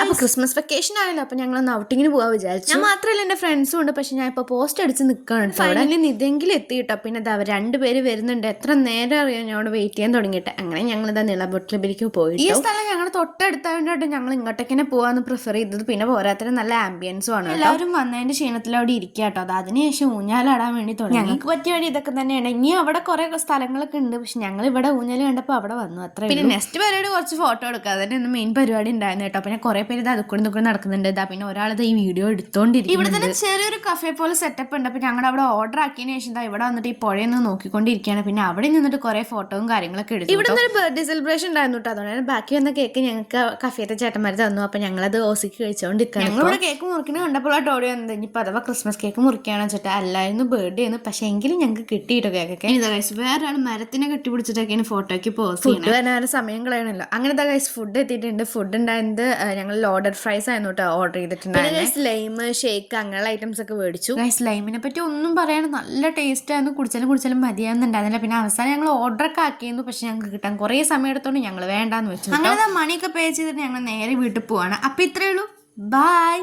അപ്പൊ Christmas vacation ആയല്ലോ, അപ്പൊ ഞങ്ങൾ ഒന്ന് ഔട്ടിങ്ങിന് പോകാൻ വിചാരിച്ചു. ഞാൻ മാത്രമല്ല എന്റെ ഫ്രണ്ട്സും ഉണ്ട്. പക്ഷെ ഞാൻ ഇപ്പൊ പോസ്റ്റ് അടിച്ച് നിൽക്കുകയാണ്. ഫൈനലി ഇതെങ്കിലും എത്തിയിട്ടോ. പിന്നെ അവർ രണ്ടുപേര് വരുന്നുണ്ട്. എത്ര നേരം അറിയാം ഞാൻ അവിടെ വെയിറ്റ് ചെയ്യാൻ തുടങ്ങിയിട്ട്. അങ്ങനെ ഞങ്ങൾ ഇതാ നിളബൊട്ടിലേക്ക് പോയി. ഈ സ്ഥലം ഞങ്ങൾ തൊട്ടടുത്തായതുകൊണ്ടായിട്ട് ഞങ്ങൾ ഇങ്ങോട്ടേക്കിനെ പോകാന്ന് പ്രിഫർ ചെയ്തത്. പിന്നെ പോരാത്തിന് നല്ല ആംബിയൻസും ആണ്. എല്ലാവരും വന്നതിന്റെ ക്ഷീണത്തിൽ അവിടെ ഇരിക്കുക കേട്ടോ. അത് അതിനുശേഷം ഊഞ്ഞാലാടാൻ വേണ്ടി തുടങ്ങി. ഞങ്ങൾക്ക് പറ്റിയ വഴി ഇതൊക്കെ തന്നെയാണ്. ഇനി അവിടെ കുറെ സ്ഥലങ്ങളൊക്കെ ഉണ്ട്. പക്ഷെ ഞങ്ങൾ ഇവിടെ ഊഞ്ഞാൽ കണ്ടപ്പോൾ അവിടെ വന്നു, അത്ര. പിന്നെ നെക്സ്റ്റ് പരിപാടി കുറച്ച് ഫോട്ടോ എടുക്കുക, അതിന്റെ ഒന്ന് മെയിൻ പരിപാടി ഉണ്ടായിരുന്നു കേട്ടോ. പിന്നെ കുറെ പേര് ഇത് അതുകൊണ്ട് ഇതുകൊണ്ട് നടക്കുന്നുണ്ട്. ഇതാ പിന്നെ ഒരാളത് ഈ വീഡിയോ എടുത്തോണ്ടിരിക്കും. ഇവിടെ തന്നെ ചെറിയൊരു കഫേ പോലെ സെറ്റപ്പ് ഉണ്ട്. അപ്പൊ ഞങ്ങൾ അവിടെ ഓർഡർ ആക്കിയതിന് ശേഷം ഇവിടെ വന്നിട്ട് ഈ പുഴയൊന്ന് നോക്കിക്കൊണ്ടിരിക്കുകയാണ്. പിന്നെ അവിടെ നിന്നിട്ട് കുറെ ഫോട്ടോയും കാര്യങ്ങളൊക്കെ എടുത്തു. ഇവിടെ ഒരു ബർത്ത്ഡേ സെലിബ്രേഷൻ ഉണ്ടായിരുന്നു കേട്ടോ. അതുകൊണ്ട് ബാക്കി വന്ന കേക്ക് ഞങ്ങൾക്ക് കഫേത്തെ ചേട്ടന്മാർ തന്നു. അപ്പൊ ഞങ്ങളത് ഓസിക്ക് കഴിച്ചുകൊണ്ടിരിക്കുകയാണ്. ഞങ്ങളിവിടെ കേക്ക് മുറിക്കുന്നത് കണ്ടപ്പോഴായിട്ട് ഓടി വന്നത്. ഇനിയിപ്പോൾ അഥവാ ക്രിസ്മസ് കേക്ക് മുറിക്കുകയാണെന്ന് വെച്ചിട്ട് അല്ലായിരുന്നു ബർത്ത്ഡേ എന്ന്. പക്ഷെ എങ്കിലും ഞങ്ങൾക്ക് കിട്ടിയിട്ടോ കേക്കൊക്കെ. വേറെ ആൾ മരത്തിനെ കെട്ടിപ്പിടിച്ചിട്ടൊക്കെയാണ് ഫോട്ടോയ്ക്ക് പോസ്റ്റ് ചെയ്യുന്നത്. ഫുഡ് വരാൻ സമയം കളയണല്ലോ. അങ്ങനത്തെ ഗൈസ് ഫുഡ് എത്തിയിട്ടുണ്ട്. ഫുഡ് ഉണ്ടായത് ഞങ്ങൾ ലോഡഡ് ഫ്രൈസ് ആയിരുന്നു കേട്ടോ ഓർഡർ ചെയ്തിട്ടുണ്ടായിരുന്നു. ലൈം ഷേക്ക് അങ്ങനെയുള്ള ഐറ്റംസ് ഒക്കെ മേടിച്ചു. ഗൈസ് ലൈമിനെ പറ്റി ഒന്നും പറയാൻ നല്ല ടേസ്റ്റ് ആയിരുന്നു. കുടിച്ചാലും മതിയാവുന്നുണ്ടായിരുന്നില്ല. പിന്നെ അവസാനം ഞങ്ങൾ ഓർഡർ ഒക്കെ ആക്കിയിരുന്നു. പക്ഷെ ഞങ്ങൾക്ക് കിട്ടാൻ കുറേ സമയം എടുത്തോണ്ട് ഞങ്ങൾ വേണ്ടാന്ന് വെച്ചു. അങ്ങനെ മണിയൊക്കെ പേ ചെയ്തിട്ട് ഞങ്ങൾ നേരെ വീട്ടിൽ പോവാണ്. അപ്പൊ ഇത്രയേ ഉള്ളൂ. ബൈ.